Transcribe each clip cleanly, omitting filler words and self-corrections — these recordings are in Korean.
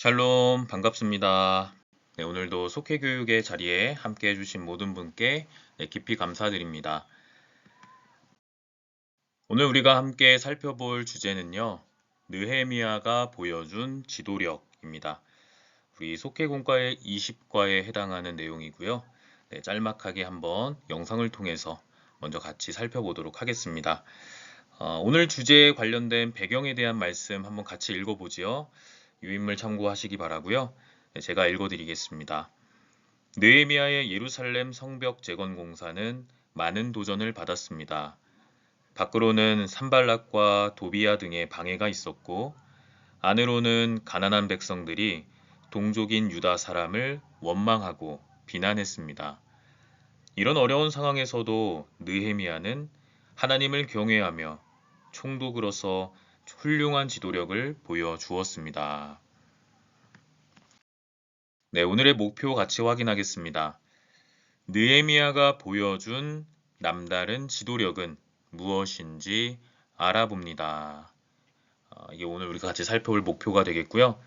샬롬 반갑습니다. 네, 오늘도 속회교육의 자리에 함께 해주신 모든 분께 깊이 감사드립니다. 오늘 우리가 함께 살펴볼 주제는요. 느헤미야가 보여준 지도력입니다. 우리 속회공과의 20과에 해당하는 내용이고요. 네, 짤막하게 한번 영상을 통해서 먼저 같이 살펴보도록 하겠습니다. 오늘 주제에 관련된 배경에 대한 말씀 한번 같이 읽어보지요. 유인물 참고하시기 바라고요. 네, 제가 읽어드리겠습니다. 느헤미야의 예루살렘 성벽 재건 공사는 많은 도전을 받았습니다. 밖으로는 산발락과 도비야 등의 방해가 있었고 안으로는 가난한 백성들이 동족인 유다 사람을 원망하고 비난했습니다. 이런 어려운 상황에서도 느헤미야는 하나님을 경외하며 총독으로서 훌륭한 지도력을 보여주었습니다. 네, 오늘의 목표 같이 확인하겠습니다. 느헤미야가 보여준 남다른 지도력은 무엇인지 알아봅니다. 이게 오늘 우리가 같이 살펴볼 목표가 되겠고요.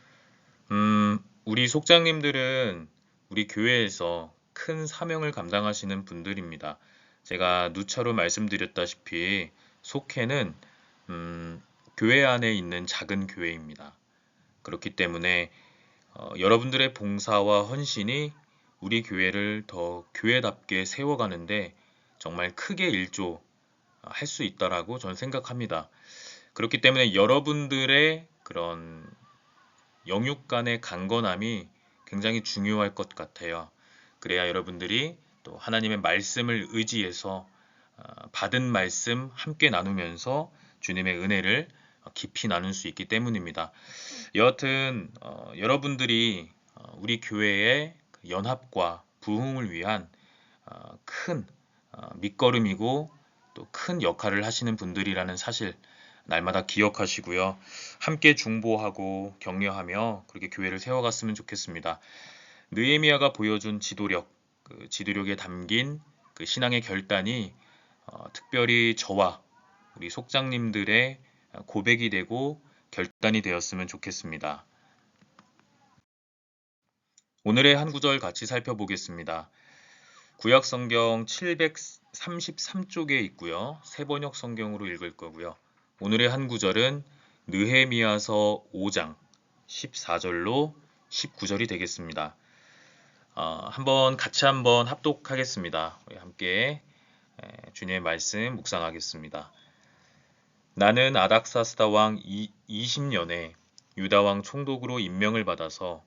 우리 속장님들은 우리 교회에서 큰 사명을 감당하시는 분들입니다. 제가 누차로 말씀드렸다시피 속회는 교회 안에 있는 작은 교회입니다. 그렇기 때문에 여러분들의 봉사와 헌신이 우리 교회를 더 교회답게 세워가는데 정말 크게 일조할 수 있다라고 저는 생각합니다. 그렇기 때문에 여러분들의 그런 영육 간의 강건함이 굉장히 중요할 것 같아요. 그래야 여러분들이 또 하나님의 말씀을 의지해서 받은 말씀 함께 나누면서 주님의 은혜를 깊이 나눌 수 있기 때문입니다. 여하튼 여러분들이 우리 교회의 연합과 부흥을 위한 큰 밑거름이고 또 큰 역할을 하시는 분들이라는 사실 날마다 기억하시고요. 함께 중보하고 격려하며 그렇게 교회를 세워갔으면 좋겠습니다. 느헤미야가 보여준 지도력, 그 지도력에 담긴 그 신앙의 결단이 특별히 저와 우리 속장님들의 고백이 되고 결단이 되었으면 좋겠습니다. 오늘의 한 구절 같이 살펴보겠습니다. 구약 성경 733쪽에 있고요. 세번역 성경으로 읽을 거고요. 오늘의 한 구절은 느헤미야서 5장 14절로 19절이 되겠습니다. 같이 한번 합독하겠습니다. 우리 함께 주님의 말씀 묵상하겠습니다. 나는 아닥사스다 왕 20년에 유다 왕 총독으로 임명을 받아서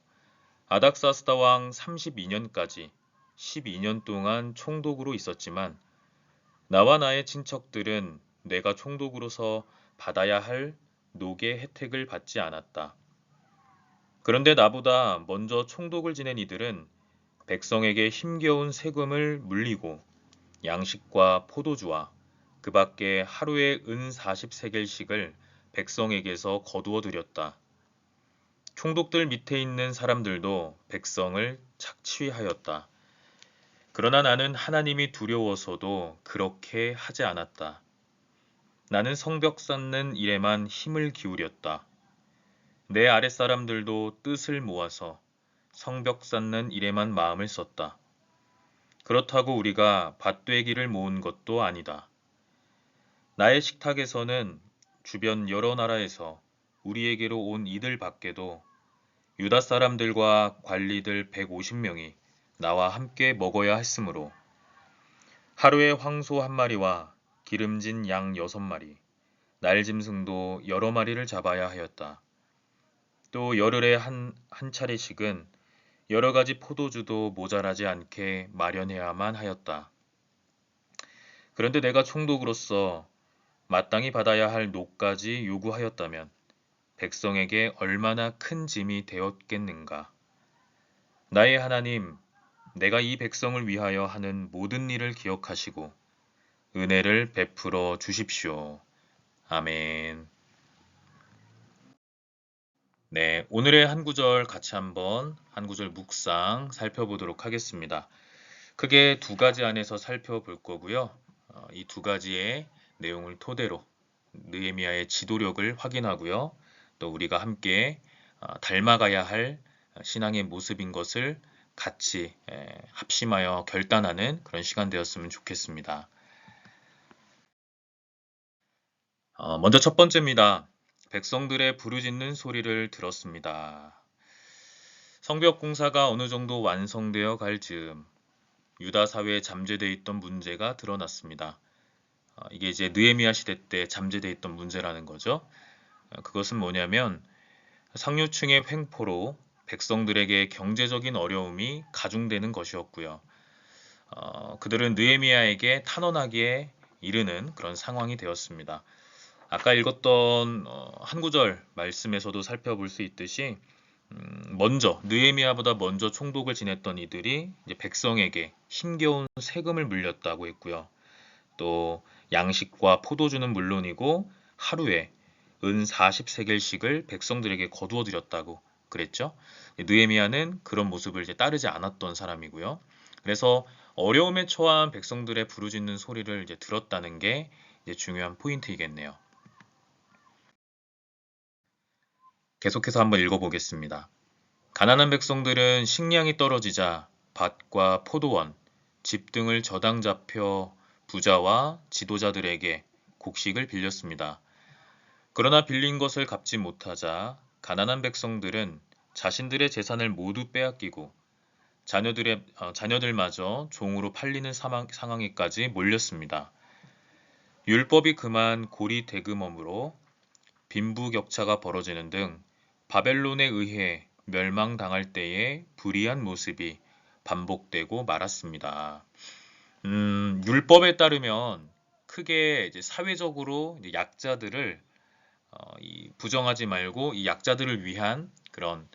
아닥사스다 왕 32년까지 12년 동안 총독으로 있었지만 나와 나의 친척들은 내가 총독으로서 받아야 할 노계 혜택을 받지 않았다. 그런데 나보다 먼저 총독을 지낸 이들은 백성에게 힘겨운 세금을 물리고 양식과 포도주와 그 밖에 하루에 은 40세겔씩을 백성에게서 거두어 들였다. 총독들 밑에 있는 사람들도 백성을 착취하였다. 그러나 나는 하나님이 두려워서도 그렇게 하지 않았다. 나는 성벽 쌓는 일에만 힘을 기울였다. 내 아랫사람들도 뜻을 모아서 성벽 쌓는 일에만 마음을 썼다. 그렇다고 우리가 밭되기를 모은 것도 아니다. 나의 식탁에서는 주변 여러 나라에서 우리에게로 온 이들 밖에도 유다 사람들과 관리들 150명이 나와 함께 먹어야 했으므로 하루에 황소 1마리와 기름진 양 6마리, 날짐승도 여러 마리를 잡아야 하였다. 또 열흘에 한 차례씩은 여러 가지 포도주도 모자라지 않게 마련해야만 하였다. 그런데 내가 총독으로서 마땅히 받아야 할 노까지 요구하였다면 백성에게 얼마나 큰 짐이 되었겠는가. 나의 하나님, 내가 이 백성을 위하여 하는 모든 일을 기억하시고 은혜를 베풀어 주십시오. 아멘. 네, 오늘의 한 구절 같이 한번 한 구절 묵상 살펴보도록 하겠습니다. 크게 두 가지 안에서 살펴볼 거고요. 이 두 가지의 내용을 토대로 느헤미야의 지도력을 확인하고요. 또 우리가 함께 닮아가야 할 신앙의 모습인 것을 같이 합심하여 결단하는 그런 시간 되었으면 좋겠습니다. 먼저 첫 번째입니다. 백성들의 부르짖는 소리를 들었습니다. 성벽 공사가 어느 정도 완성되어 갈 즈음 유다 사회에 잠재되어 있던 문제가 드러났습니다. 이게 이제 느헤미야 시대 때 잠재되어 있던 문제라는 거죠. 그것은 뭐냐면 상류층의 횡포로 백성들에게 경제적인 어려움이 가중되는 것이었고요. 그들은 느헤미야에게 탄원하기에 이르는 그런 상황이 되었습니다. 아까 읽었던 한 구절 말씀에서도 살펴볼 수 있듯이 먼저 느헤미야보다 먼저 총독을 지냈던 이들이 이제 백성에게 힘겨운 세금을 물렸다고 했고요. 또 양식과 포도주는 물론이고 하루에 은 40세겔씩을 백성들에게 거두어 드렸다고 그랬죠. 느헤미야는 그런 모습을 이제 따르지 않았던 사람이고요. 그래서 어려움에 처한 백성들의 부르짖는 소리를 이제 들었다는 게 이제 중요한 포인트이겠네요. 계속해서 한번 읽어보겠습니다. 가난한 백성들은 식량이 떨어지자 밭과 포도원, 집 등을 저당 잡혀 부자와 지도자들에게 곡식을 빌렸습니다. 그러나 빌린 것을 갚지 못하자 가난한 백성들은 자신들의 재산을 모두 빼앗기고 자녀들마저 종으로 팔리는 상황에까지 몰렸습니다. 율법이 금한 고리대금업으로 빈부격차가 벌어지는 등 바벨론에 의해 멸망당할 때의 불의한 모습이 반복되고 말았습니다. 율법에 따르면 크게 이제 사회적으로 이제 약자들을 부정하지 말고 이 약자들을 위한 그런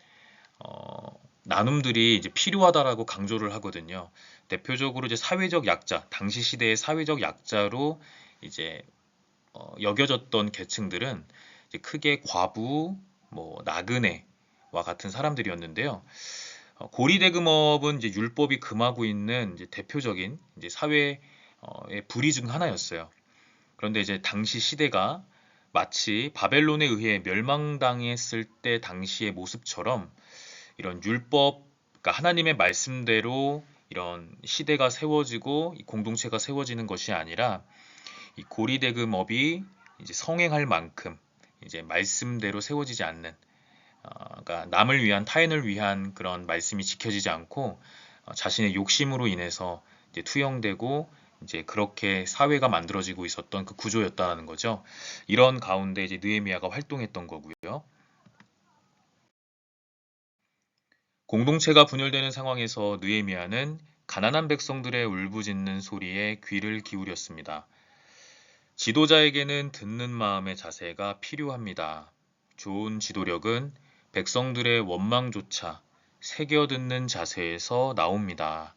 나눔들이 이제 필요하다라고 강조를 하거든요. 대표적으로 이제 사회적 약자, 당시 시대의 사회적 약자로 이제 여겨졌던 계층들은 이제 크게 과부, 뭐 나그네와 같은 사람들이었는데요. 고리대금업은 이제 율법이 금하고 있는 이제 대표적인 이제 사회의 불의 중 하나였어요. 그런데 이제 당시 시대가 마치 바벨론에 의해 멸망당했을 때 당시의 모습처럼 이런 율법, 그러니까 하나님의 말씀대로 이런 시대가 세워지고 이 공동체가 세워지는 것이 아니라 이 고리대금업이 이제 성행할 만큼 이제 말씀대로 세워지지 않는, 그러니까 남을 위한 타인을 위한 그런 말씀이 지켜지지 않고 자신의 욕심으로 인해서 이제 투영되고 이제 그렇게 사회가 만들어지고 있었던 그 구조였다는 거죠. 이런 가운데 이제 느헤미야가 활동했던 거고요. 공동체가 분열되는 상황에서 느헤미야는 가난한 백성들의 울부짖는 소리에 귀를 기울였습니다. 지도자에게는 듣는 마음의 자세가 필요합니다. 좋은 지도력은 백성들의 원망조차 새겨듣는 자세에서 나옵니다.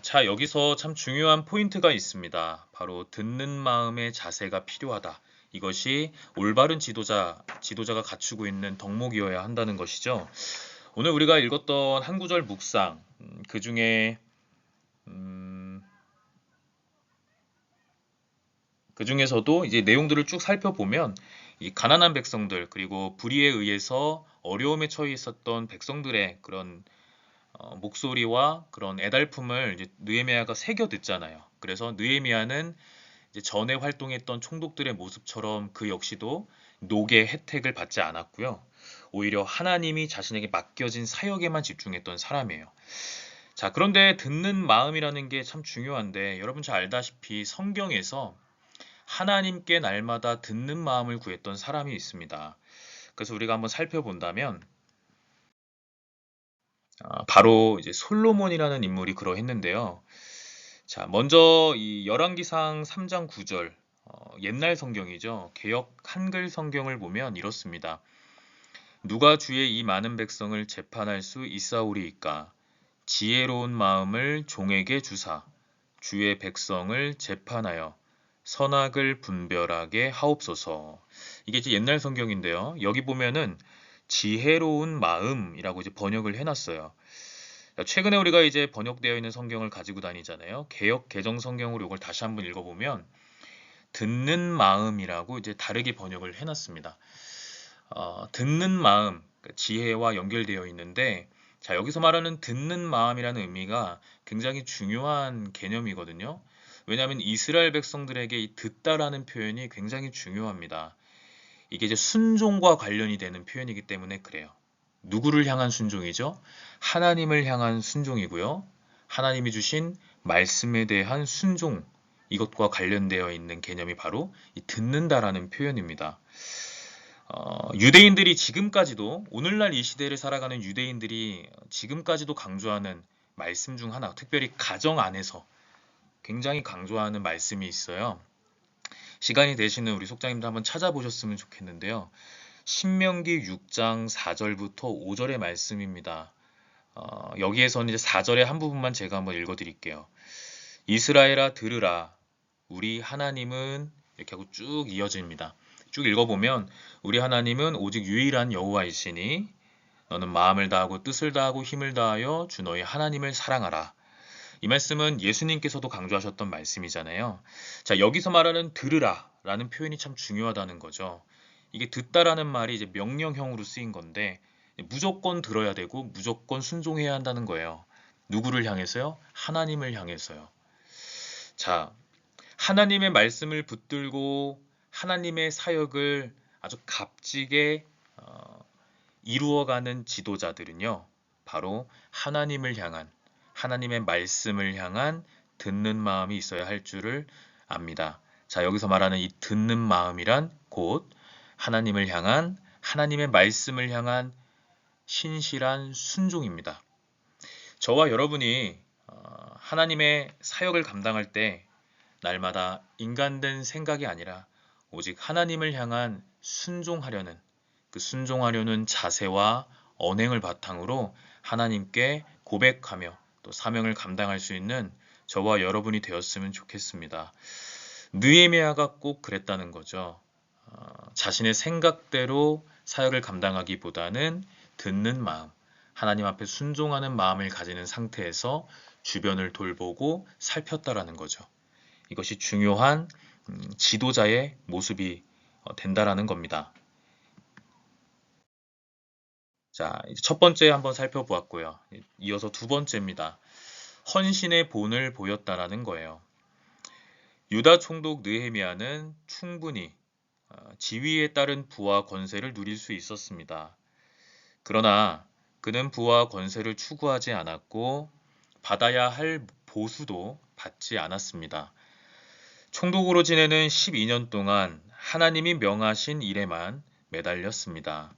자, 여기서 참 중요한 포인트가 있습니다. 바로 듣는 마음의 자세가 필요하다. 이것이 올바른 지도자가 갖추고 있는 덕목이어야 한다는 것이죠. 오늘 우리가 읽었던 한 구절 묵상, 그 중에 그 중에서도 이제 내용들을 쭉 살펴보면 이 가난한 백성들 그리고 불의에 의해서 어려움에 처해 있었던 백성들의 그런 목소리와 그런 애달픔을 이제 느헤미야가 새겨 듣잖아요. 그래서 느헤미야는 이제 전에 활동했던 총독들의 모습처럼 그 역시도 녹의 혜택을 받지 않았고요. 오히려 하나님이 자신에게 맡겨진 사역에만 집중했던 사람이에요. 자, 그런데 듣는 마음이라는 게 참 중요한데 여러분 잘 알다시피 성경에서 하나님께 날마다 듣는 마음을 구했던 사람이 있습니다. 그래서 우리가 한번 살펴본다면 바로 이제 솔로몬이라는 인물이 그러했는데요. 자, 먼저 이 열왕기상 3장 9절 옛날 성경이죠. 개역 한글 성경을 보면 이렇습니다. 누가 주의 이 많은 백성을 재판할 수 있사오리이까? 지혜로운 마음을 종에게 주사 주의 백성을 재판하여 선악을 분별하게 하옵소서. 이게 이제 옛날 성경인데요. 여기 보면은 지혜로운 마음이라고 이제 번역을 해놨어요. 최근에 우리가 이제 번역되어 있는 성경을 가지고 다니잖아요. 개역 개정 성경으로 이걸 다시 한번 읽어보면 듣는 마음이라고 이제 다르게 번역을 해놨습니다. 듣는 마음, 지혜와 연결되어 있는데, 자, 여기서 말하는 듣는 마음이라는 의미가 굉장히 중요한 개념이거든요. 왜냐하면 이스라엘 백성들에게 이 듣다라는 표현이 굉장히 중요합니다. 이게 이제 순종과 관련이 되는 표현이기 때문에 그래요. 누구를 향한 순종이죠? 하나님을 향한 순종이고요. 하나님이 주신 말씀에 대한 순종, 이것과 관련되어 있는 개념이 바로 이 듣는다라는 표현입니다. 유대인들이 지금까지도, 오늘날 이 시대를 살아가는 유대인들이 지금까지도 강조하는 말씀 중 하나, 특별히 가정 안에서 굉장히 강조하는 말씀이 있어요. 시간이 되시는 우리 속장님도 한번 찾아보셨으면 좋겠는데요. 신명기 6장 4절부터 5절의 말씀입니다. 여기에서는 이제 4절의 한 부분만 제가 한번 읽어드릴게요. 이스라엘아 들으라, 우리 하나님은, 이렇게 하고 쭉 이어집니다. 쭉 읽어보면 우리 하나님은 오직 유일한 여호와이시니 너는 마음을 다하고 뜻을 다하고 힘을 다하여 주 너희 하나님을 사랑하라. 이 말씀은 예수님께서도 강조하셨던 말씀이잖아요. 자, 여기서 말하는 들으라 라는 표현이 참 중요하다는 거죠. 이게 듣다라는 말이 이제 명령형으로 쓰인 건데 무조건 들어야 되고 무조건 순종해야 한다는 거예요. 누구를 향해서요? 하나님을 향해서요. 자, 하나님의 말씀을 붙들고 하나님의 사역을 아주 값지게 이루어가는 지도자들은요, 바로 하나님을 향한, 하나님의 말씀을 향한 듣는 마음이 있어야 할 줄을 압니다. 자, 여기서 말하는 이 듣는 마음이란 곧 하나님을 향한, 하나님의 말씀을 향한 신실한 순종입니다. 저와 여러분이 하나님의 사역을 감당할 때 날마다 인간된 생각이 아니라 오직 하나님을 향한 순종하려는, 그 순종하려는 자세와 언행을 바탕으로 하나님께 고백하며 또 사명을 감당할 수 있는 저와 여러분이 되었으면 좋겠습니다. 느헤미야가 꼭 그랬다는 거죠. 자신의 생각대로 사역을 감당하기보다는 듣는 마음, 하나님 앞에 순종하는 마음을 가지는 상태에서 주변을 돌보고 살폈다라는 거죠. 이것이 중요한 지도자의 모습이 된다라는 겁니다. 자, 이제 첫 번째 한번 살펴보았고요. 이어서 두 번째입니다. 헌신의 본을 보였다라는 거예요. 유다 총독 느헤미야는 충분히 지위에 따른 부와 권세를 누릴 수 있었습니다. 그러나 그는 부와 권세를 추구하지 않았고 받아야 할 보수도 받지 않았습니다. 총독으로 지내는 12년 동안 하나님이 명하신 일에만 매달렸습니다.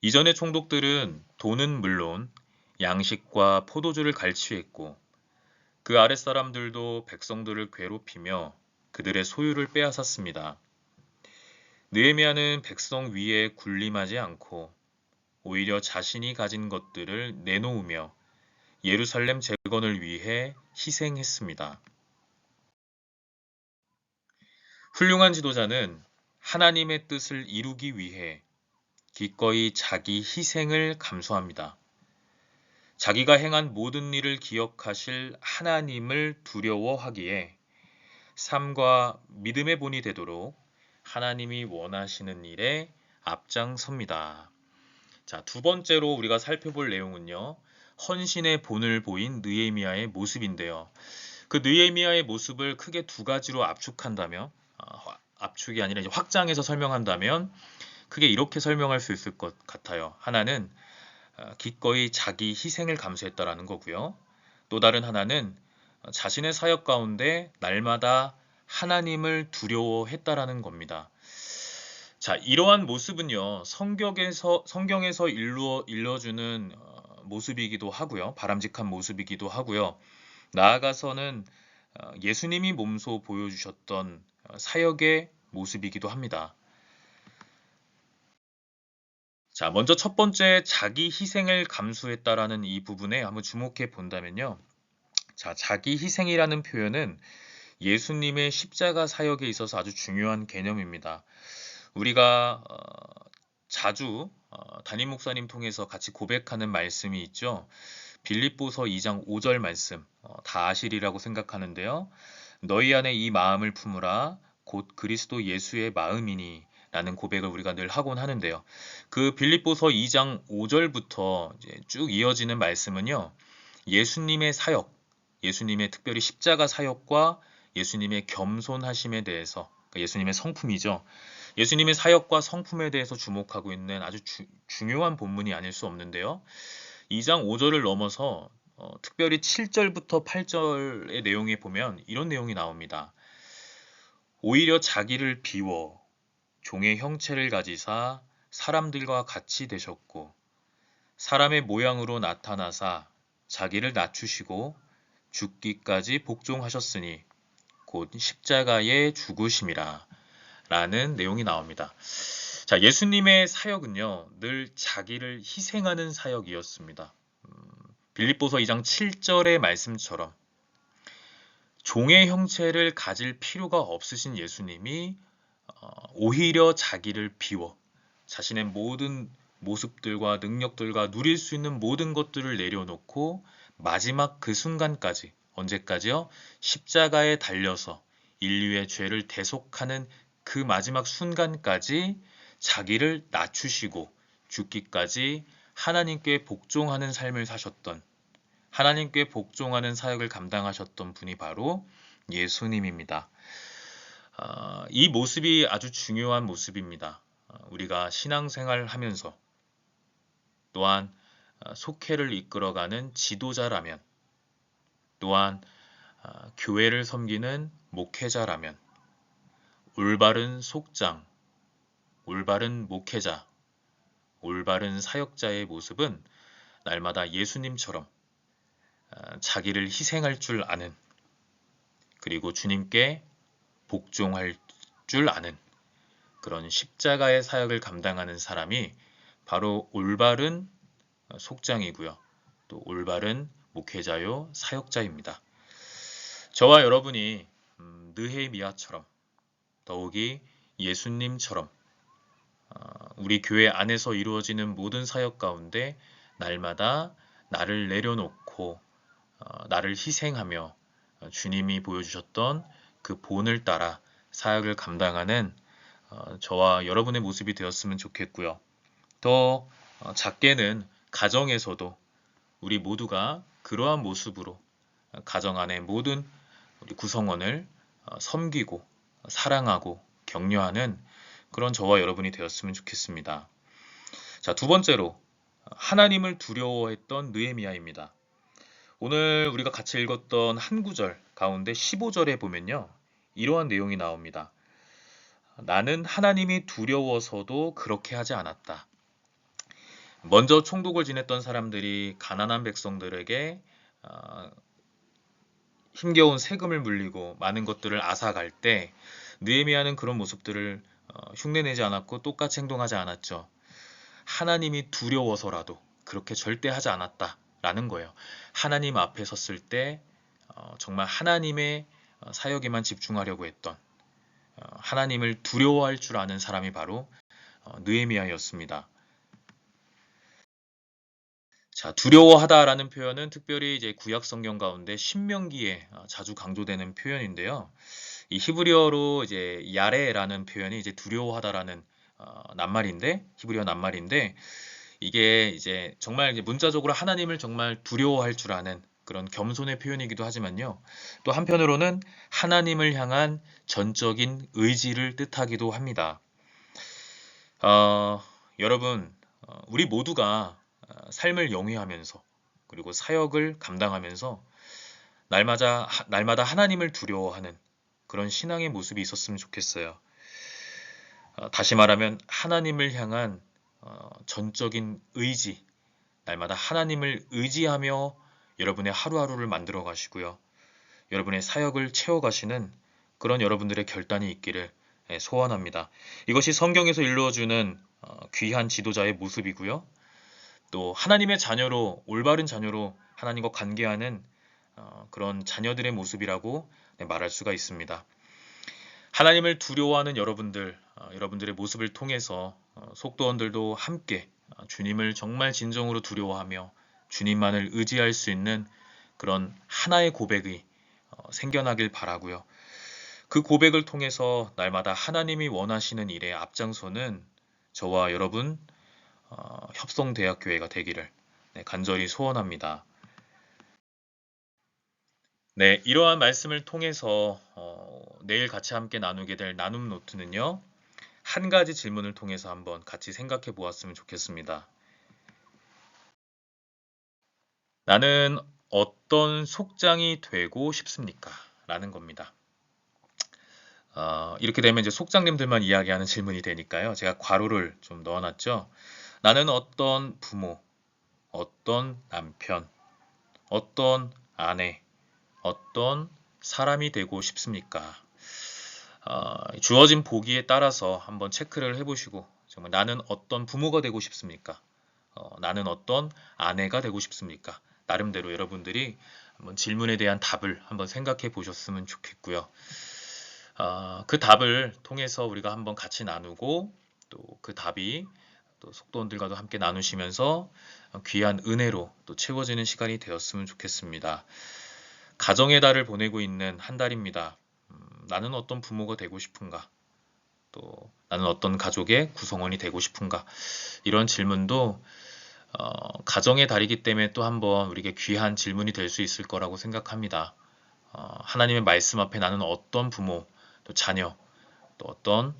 이전의 총독들은 돈은 물론 양식과 포도주를 갈취했고 그 아랫사람들도 백성들을 괴롭히며 그들의 소유를 빼앗았습니다. 느헤미야는 백성 위에 군림하지 않고 오히려 자신이 가진 것들을 내놓으며 예루살렘 재건을 위해 희생했습니다. 훌륭한 지도자는 하나님의 뜻을 이루기 위해 기꺼이 자기 희생을 감수합니다. 자기가 행한 모든 일을 기억하실 하나님을 두려워하기에 삶과 믿음의 본이 되도록 하나님이 원하시는 일에 앞장섭니다. 자, 두 번째로 우리가 살펴볼 내용은요, 헌신의 본을 보인 느헤미야의 모습인데요. 그 느헤미야의 모습을 크게 두 가지로 압축한다면, 압축이 아니라 이제 확장해서 설명한다면 크게 이렇게 설명할 수 있을 것 같아요. 하나는 기꺼이 자기 희생을 감수했다라는 거고요. 또 다른 하나는 자신의 사역 가운데 날마다 하나님을 두려워했다라는 겁니다. 자, 이러한 모습은요, 성경에서 일러주는 모습이기도 하고요. 바람직한 모습이기도 하고요. 나아가서는 예수님이 몸소 보여주셨던 사역의 모습이기도 합니다. 자, 먼저 첫 번째 자기 희생을 감수했다라는 이 부분에 한번 주목해 본다면요. 자, 자기 희생이라는 표현은 예수님의 십자가 사역에 있어서 아주 중요한 개념입니다. 우리가 자주 담임 목사님 통해서 같이 고백하는 말씀이 있죠. 빌립보서 2장 5절 말씀, 다 아시리라고 생각하는데요. 너희 안에 이 마음을 품으라 곧 그리스도 예수의 마음이니 라는 고백을 우리가 늘 하곤 하는데요. 그 빌립보서 2장 5절부터 쭉 이어지는 말씀은요. 예수님의 사역, 예수님의 특별히 십자가 사역과 예수님의 겸손하심에 대해서, 그러니까 예수님의 성품이죠. 예수님의 사역과 성품에 대해서 주목하고 있는 아주 중요한 본문이 아닐 수 없는데요. 2장 5절을 넘어서 특별히 7절부터 8절의 내용에 보면 이런 내용이 나옵니다. 오히려 자기를 비워 종의 형체를 가지사 사람들과 같이 되셨고 사람의 모양으로 나타나사 자기를 낮추시고 죽기까지 복종하셨으니 곧 십자가에 죽으심이라 라는 내용이 나옵니다. 자, 예수님의 사역은요, 늘 자기를 희생하는 사역이었습니다. 빌립보서 2장 7절의 말씀처럼 종의 형체를 가질 필요가 없으신 예수님이 오히려 자기를 비워 자신의 모든 모습들과 능력들과 누릴 수 있는 모든 것들을 내려놓고 마지막 그 순간까지, 언제까지요? 십자가에 달려서 인류의 죄를 대속하는 그 마지막 순간까지 자기를 낮추시고 죽기까지 하나님께 복종하는 삶을 사셨던, 하나님께 복종하는 사역을 감당하셨던 분이 바로 예수님입니다. 이 모습이 아주 중요한 모습입니다. 우리가 신앙생활을 하면서 또한 속회를 이끌어가는 지도자라면, 또한 교회를 섬기는 목회자라면, 올바른 속장, 올바른 목회자, 올바른 사역자의 모습은 날마다 예수님처럼 자기를 희생할 줄 아는, 그리고 주님께 복종할 줄 아는 그런 십자가의 사역을 감당하는 사람이 바로 올바른 속장이고요. 또 올바른 목회자요 사역자입니다. 저와 여러분이 느헤미야처럼 더욱이 예수님처럼 우리 교회 안에서 이루어지는 모든 사역 가운데 날마다 나를 내려놓고 나를 희생하며 주님이 보여주셨던 그 본을 따라 사역을 감당하는 저와 여러분의 모습이 되었으면 좋겠고요. 더 작게는 가정에서도 우리 모두가 그러한 모습으로 가정 안의 모든 우리 구성원을 섬기고 사랑하고 격려하는 그런 저와 여러분이 되었으면 좋겠습니다. 자, 두 번째로 하나님을 두려워했던 느헤미야입니다. 오늘 우리가 같이 읽었던 한 구절 가운데 15절에 보면요. 이러한 내용이 나옵니다. 나는 하나님이 두려워서도 그렇게 하지 않았다. 먼저 총독을 지냈던 사람들이 가난한 백성들에게 힘겨운 세금을 물리고 많은 것들을 앗아갈 때 느헤미야는 그런 모습들을 흉내내지 않았고 똑같이 행동하지 않았죠. 하나님이 두려워서라도 그렇게 절대 하지 않았다라는 거예요. 하나님 앞에 섰을 때 정말 하나님의 사역에만 집중하려고 했던, 하나님을 두려워할 줄 아는 사람이 바로 느헤미야였습니다. 자, 두려워하다라는 표현은 특별히 이제 구약 성경 가운데 신명기에 자주 강조되는 표현인데요. 이 히브리어로 이제 야레라는 표현이 이제 두려워하다라는 낱말인데, 히브리어 낱말인데, 이게 이제 정말 이제 문자적으로 하나님을 정말 두려워할 줄 아는 그런 겸손의 표현이기도 하지만요. 또 한편으로는 하나님을 향한 전적인 의지를 뜻하기도 합니다. 여러분, 우리 모두가 삶을 영위하면서 그리고 사역을 감당하면서 날마다 하나님을 두려워하는 그런 신앙의 모습이 있었으면 좋겠어요. 다시 말하면 하나님을 향한 전적인 의지, 날마다 하나님을 의지하며 여러분의 하루하루를 만들어 가시고요. 여러분의 사역을 채워 가시는 그런 여러분들의 결단이 있기를 소원합니다. 이것이 성경에서 일러주는 귀한 지도자의 모습이고요. 또 하나님의 자녀로, 올바른 자녀로 하나님과 관계하는 그런 자녀들의 모습이라고 말할 수가 있습니다. 하나님을 두려워하는 여러분들의 모습을 통해서 속도원들도 함께 주님을 정말 진정으로 두려워하며 주님만을 의지할 수 있는 그런 하나의 고백이 생겨나길 바라고요. 그 고백을 통해서 날마다 하나님이 원하시는 일에 앞장서는 저와 여러분 협성대학교회가 되기를 간절히 소원합니다. 네, 이러한 말씀을 통해서 내일 같이 함께 나누게 될 나눔 노트는요. 한 가지 질문을 통해서 한번 같이 생각해 보았으면 좋겠습니다. 나는 어떤 속장이 되고 싶습니까? 라는 겁니다. 이렇게 되면 이제 속장님들만 이야기하는 질문이 되니까요. 제가 괄호를 좀 넣어놨죠. 나는 어떤 부모, 어떤 남편, 어떤 아내, 어떤 사람이 되고 싶습니까? 주어진 보기에 따라서 한번 체크를 해보시고 정말 나는 어떤 부모가 되고 싶습니까? 나는 어떤 아내가 되고 싶습니까? 나름대로 여러분들이 한번 질문에 대한 답을 한번 생각해 보셨으면 좋겠고요. 그 답을 통해서 우리가 한번 같이 나누고 또 그 답이 또 속도원들과도 함께 나누시면서 귀한 은혜로 또 채워지는 시간이 되었으면 좋겠습니다. 가정의 달을 보내고 있는 한 달입니다. 나는 어떤 부모가 되고 싶은가? 또 나는 어떤 가족의 구성원이 되고 싶은가? 이런 질문도 가정의 달이기 때문에 또 한번 우리에게 귀한 질문이 될 수 있을 거라고 생각합니다. 하나님의 말씀 앞에 나는 어떤 부모, 또 자녀, 또 어떤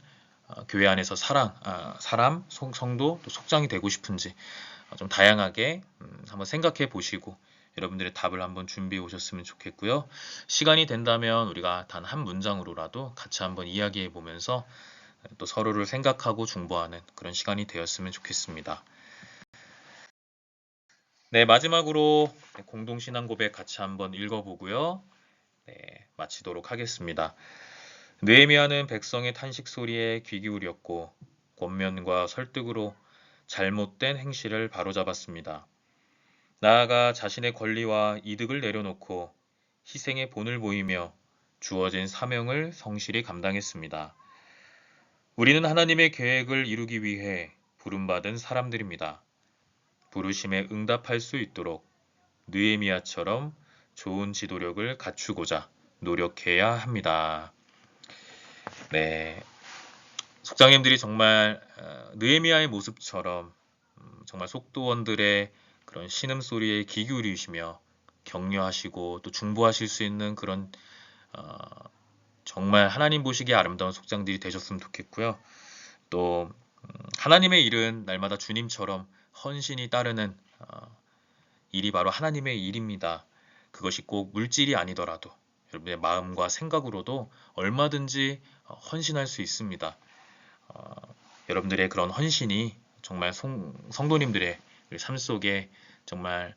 교회 안에서 사람, 성도, 또 속장이 되고 싶은지 좀 다양하게 한번 생각해 보시고 여러분들의 답을 한번 준비해 오셨으면 좋겠고요. 시간이 된다면 우리가 단 한 문장으로라도 같이 한번 이야기해 보면서 또 서로를 생각하고 중보하는 그런 시간이 되었으면 좋겠습니다. 네, 마지막으로 공동신앙 고백 같이 한번 읽어보고요. 네, 마치도록 하겠습니다. 느헤미야는 백성의 탄식 소리에 귀 기울였고 권면과 설득으로 잘못된 행실을 바로잡았습니다. 나아가 자신의 권리와 이득을 내려놓고 희생의 본을 보이며 주어진 사명을 성실히 감당했습니다. 우리는 하나님의 계획을 이루기 위해 부름받은 사람들입니다. 부르심에 응답할 수 있도록 느헤미야처럼 좋은 지도력을 갖추고자 노력해야 합니다. 네, 속장님들이 정말 느헤미야의 모습처럼 정말 속도원들의 그런 신음소리에 귀 기울이시며 격려하시고 또 중보하실 수 있는 그런 정말 하나님 보시기에 아름다운 속장들이 되셨으면 좋겠고요. 또 하나님의 일은 날마다 주님처럼 헌신이 따르는 일이 바로 하나님의 일입니다. 그것이 꼭 물질이 아니더라도 여러분의 마음과 생각으로도 얼마든지 헌신할 수 있습니다. 여러분들의 그런 헌신이 정말 성도님들의 삶 속에 정말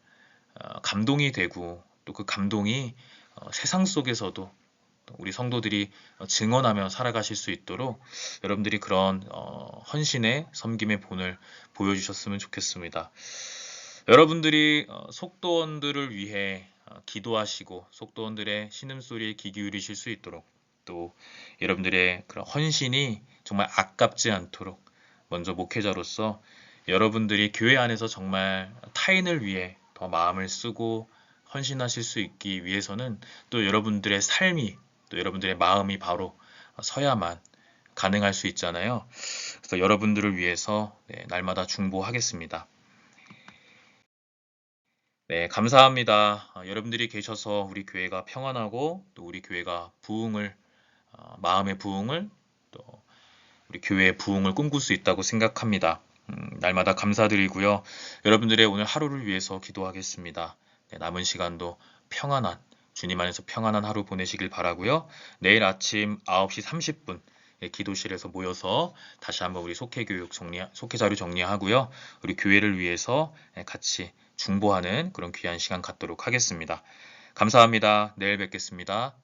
감동이 되고 또 그 감동이 세상 속에서도 우리 성도들이 증언하며 살아가실 수 있도록 여러분들이 그런 헌신의 섬김의 본을 보여주셨으면 좋겠습니다. 여러분들이 속도원들을 위해 기도하시고 속도원들의 신음소리에 귀 기울이실 수 있도록 또 여러분들의 그런 헌신이 정말 아깝지 않도록 먼저 목회자로서 여러분들이 교회 안에서 정말 타인을 위해 더 마음을 쓰고 헌신하실 수 있기 위해서는 또 여러분들의 삶이 또 여러분들의 마음이 바로 서야만 가능할 수 있잖아요. 그래서 여러분들을 위해서 날마다 중보하겠습니다. 네, 감사합니다. 여러분들이 계셔서 우리 교회가 평안하고 또 우리 교회가 마음의 부흥을 또 우리 교회의 부흥을 꿈꿀 수 있다고 생각합니다. 날마다 감사드리고요. 여러분들의 오늘 하루를 위해서 기도하겠습니다. 네, 남은 시간도 평안한 주님 안에서 평안한 하루 보내시길 바라고요. 내일 아침 9시 30분 기도실에서 모여서 다시 한번 우리 속회 자료 정리하고요. 우리 교회를 위해서 같이 중보하는 그런 귀한 시간 갖도록 하겠습니다. 감사합니다. 내일 뵙겠습니다.